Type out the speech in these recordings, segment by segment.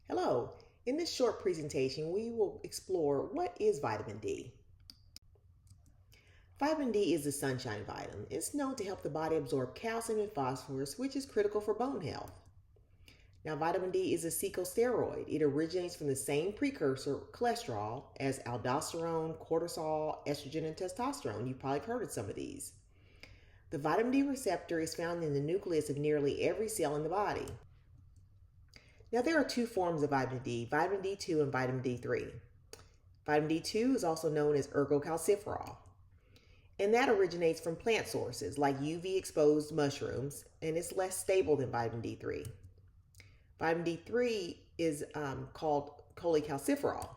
Hello, in this short presentation, we will explore what is vitamin D. Vitamin D is a sunshine vitamin. It's known to help the body absorb calcium and phosphorus, which is critical for bone health. Now, vitamin D is a corticosteroid. It originates from the same precursor, cholesterol, as aldosterone, cortisol, estrogen, and testosterone. You've probably heard of some of these. The vitamin D receptor is found in the nucleus of nearly every cell in the body. Now, there are two forms of vitamin D2 and vitamin D3. Vitamin D2 is also known as ergocalciferol, and that originates from plant sources like UV exposed mushrooms, and it's less stable than vitamin D3. Vitamin D3 is called cholecalciferol,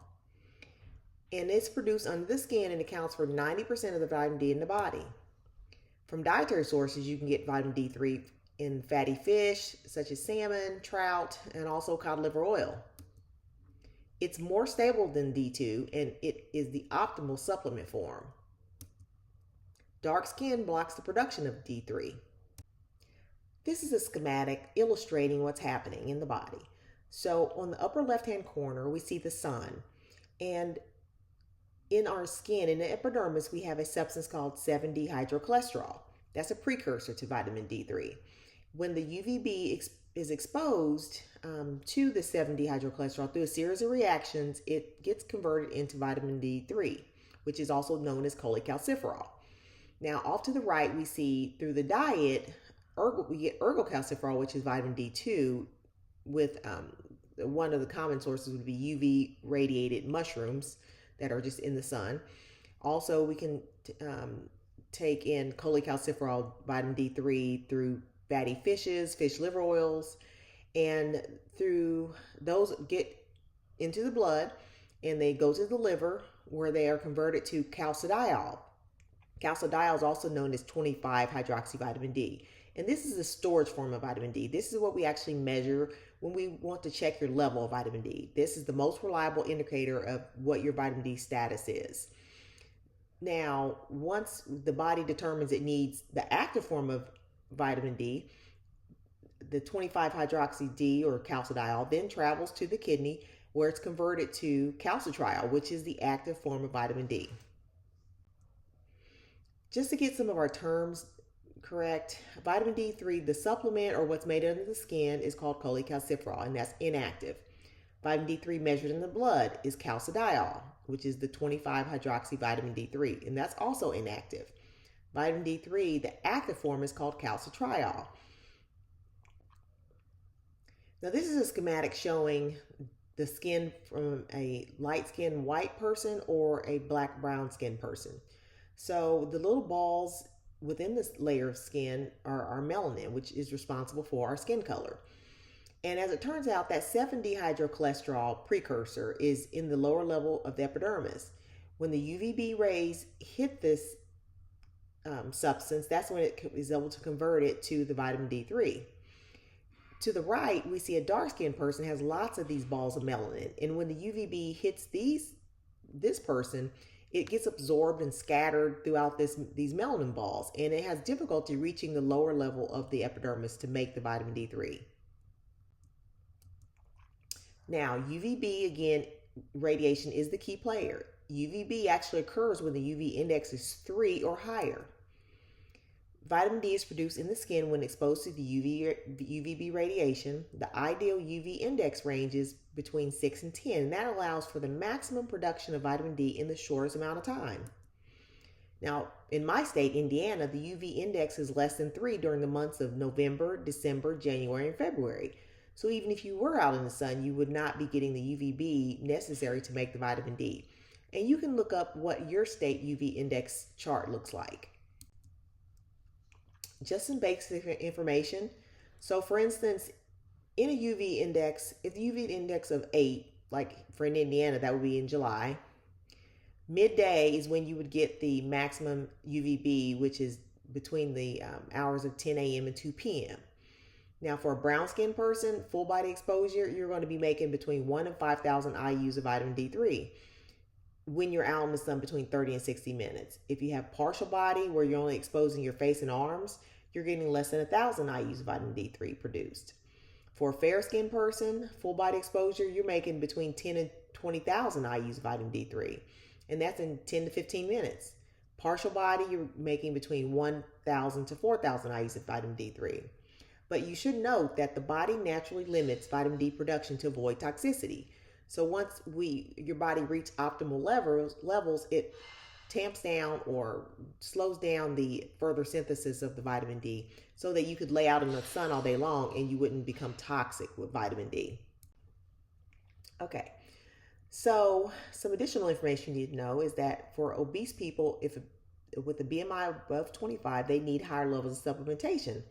and it's produced under the skin and accounts for 90% of the vitamin D in the body. From dietary sources, you can get vitamin D3 in fatty fish such as salmon, trout, and also cod liver oil. It's more stable than D2 and it is the optimal supplement form. Dark skin blocks the production of D3. This is a schematic illustrating what's happening in the body. So on the upper left-hand corner, we see the sun. And in our skin, in the epidermis, we have a substance called 7-dehydrocholesterol. That's a precursor to vitamin D3. When the UVB is exposed to the 7-dehydrocholesterol through a series of reactions, it gets converted into vitamin D3, which is also known as cholecalciferol. Now, off to the right, we see through the diet, we get ergocalciferol, which is vitamin D2, with one of the common sources would be UV radiated mushrooms that are just in the sun. Also, we can take in cholecalciferol, vitamin D3 through fatty fishes, fish liver oils, and through those get into the blood and they go to the liver where they are converted to calcidiol. Calcidiol is also known as 25-hydroxyvitamin D. And this is a storage form of vitamin D. This is what we actually measure when we want to check your level of vitamin D. This is the most reliable indicator of what your vitamin D status is. Now, once the body determines it needs the active form of vitamin D, the 25-hydroxy D or calcidiol then travels to the kidney where it's converted to calcitriol, which is the active form of vitamin D. Just to get some of our terms correct, vitamin D3, the supplement or what's made under the skin, is called cholecalciferol, and that's inactive. Vitamin D3 measured in the blood is calcidiol, which is the 25-hydroxyvitamin D3, and that's also inactive. Vitamin D3, the active form, is called calcitriol. Now, this is a schematic showing the skin from a light-skinned white person or a black-brown skinned person. So the little balls within this layer of skin are our melanin, which is responsible for our skin color. And as it turns out, that 7-dehydrocholesterol precursor is in the lower level of the epidermis. When the UVB rays hit this substance, that's when it is able to convert it to the vitamin D3. To the right, we see a dark-skinned person has lots of these balls of melanin, and when the UVB hits this person, it gets absorbed and scattered throughout these melanin balls, and it has difficulty reaching the lower level of the epidermis to make the vitamin D3. Now, UVB, again, radiation is the key player. UVB actually occurs when the UV index is 3 or higher. Vitamin D is produced in the skin when exposed to the UVB radiation. The ideal UV index range is between 6 and 10, and that allows for the maximum production of vitamin D in the shortest amount of time. Now, in my state, Indiana, the UV index is less than 3 during the months of November, December, January, and February. So even if you were out in the sun, you would not be getting the UVB necessary to make the vitamin D. And you can look up what your state UV index chart looks like. Just some basic information. So for instance, in a UV index, if the UV index of 8, like for in Indiana, that would be in July, midday is when you would get the maximum UVB, which is between the hours of 10 a.m. and 2 p.m. Now for a brown skinned person, full body exposure, you're going to be making between 1 and 5,000 IUs of vitamin D3 when you're out in the sun between 30 and 60 minutes. If you have partial body where you're only exposing your face and arms, you're getting less than 1,000 IUs of vitamin D3 produced. For a fair skinned person, full body exposure, you're making between 10 and 20,000 IUs of vitamin D3, and that's in 10 to 15 minutes. Partial body, you're making between 1,000 to 4,000 IUs of vitamin D3. But you should note that the body naturally limits vitamin D production to avoid toxicity. So once your body reaches optimal levels, it tamps down or slows down the further synthesis of the vitamin D so that you could lay out in the sun all day long and you wouldn't become toxic with vitamin D. Okay, so some additional information you need to know is that for obese people, with a BMI above 25, they need higher levels of supplementation.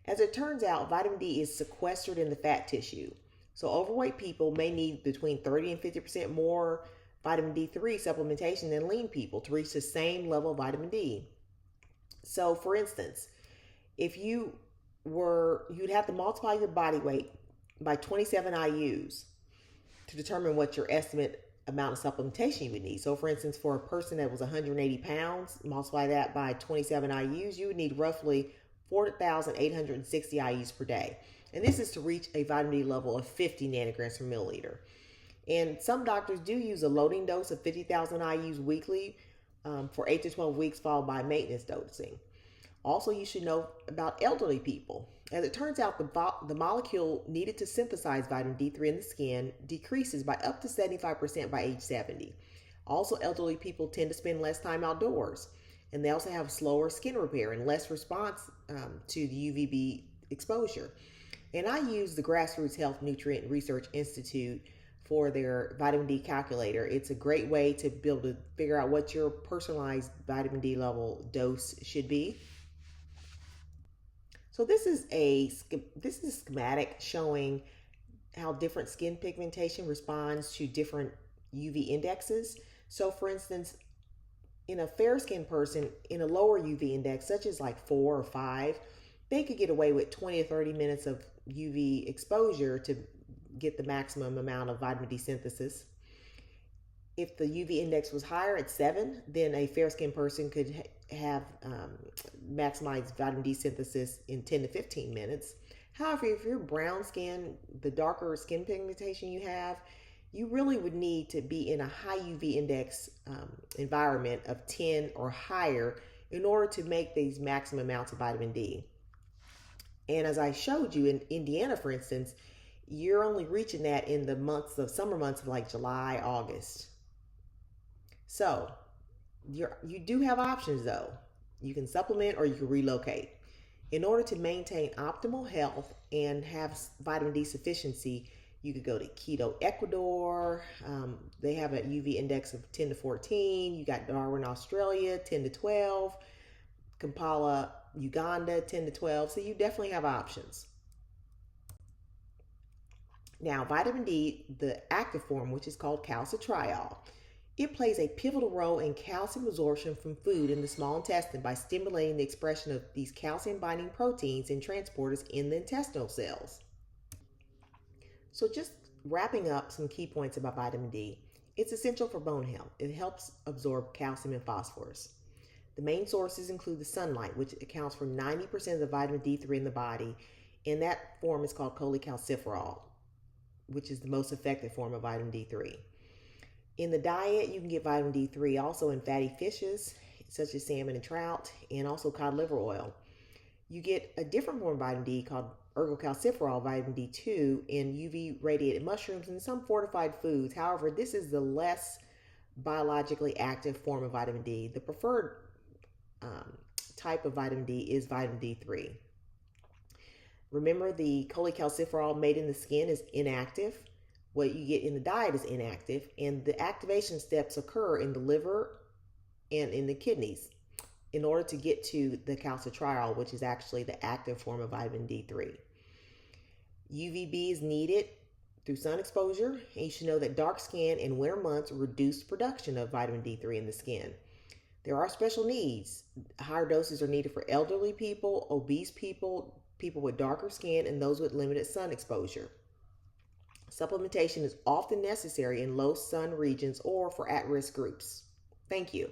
As it turns out, vitamin D is sequestered in the fat tissue. So overweight people may need between 30 and 50% more vitamin D3 supplementation than lean people to reach the same level of vitamin D. So for instance, if you'd have to multiply your body weight by 27 IUs to determine what your estimate amount of supplementation you would need. So for instance, for a person that was 180 pounds, multiply that by 27 IUs, you would need roughly 4,860 IUs per day. And this is to reach a vitamin D level of 50 nanograms per milliliter. And some doctors do use a loading dose of 50,000 IUs weekly for 8 to 12 weeks, followed by maintenance dosing. Also, you should know about elderly people. As it turns out, the molecule needed to synthesize vitamin D3 in the skin decreases by up to 75% by age 70. Also, elderly people tend to spend less time outdoors, and they also have slower skin repair and less response to the UVB exposure. And I use the Grassroots Health Nutrient Research Institute for their vitamin D calculator. It's a great way to be able to figure out what your personalized vitamin D level dose should be. So this is a schematic showing how different skin pigmentation responds to different UV indexes. So for instance, in a fair skinned person, in a lower UV index, such as like 4 or 5, they could get away with 20 or 30 minutes of UV exposure to get the maximum amount of vitamin D synthesis. If the UV index was higher at 7, then a fair skinned person could have maximized vitamin D synthesis in 10 to 15 minutes. However, if you're brown skin, the darker skin pigmentation you have, you really would need to be in a high UV index environment of 10 or higher in order to make these maximum amounts of vitamin D. And as I showed you in Indiana, for instance, you're only reaching that in the summer months of like July, August. So you do have options though. You can supplement or you can relocate. In order to maintain optimal health and have vitamin D sufficiency, you could go to Quito, Ecuador. They have a UV index of 10 to 14. You got Darwin, Australia, 10 to 12. Kampala, Uganda, 10 to 12. So you definitely have options. Now, vitamin D, the active form, which is called calcitriol, it plays a pivotal role in calcium absorption from food in the small intestine by stimulating the expression of these calcium-binding proteins and transporters in the intestinal cells. So just wrapping up some key points about vitamin D, it's essential for bone health. It helps absorb calcium and phosphorus. The main sources include the sunlight, which accounts for 90% of the vitamin D3 in the body, and that form is called cholecalciferol, which is the most effective form of vitamin D3. In the diet, you can get vitamin D3 also in fatty fishes, such as salmon and trout, and also cod liver oil. You get a different form of vitamin D called ergocalciferol vitamin D2 in UV radiated mushrooms and some fortified foods. However, this is the less biologically active form of vitamin D. The preferred type of vitamin D is vitamin D3. Remember, the cholecalciferol made in the skin is inactive. What you get in the diet is inactive, and the activation steps occur in the liver and in the kidneys in order to get to the calcitriol, which is actually the active form of vitamin D3. UVB is needed through sun exposure, and you should know that dark skin in winter months reduce production of vitamin D3 in the skin. There are special needs. Higher doses are needed for elderly people, obese people, people with darker skin, and those with limited sun exposure. Supplementation is often necessary in low sun regions or for at-risk groups. Thank you.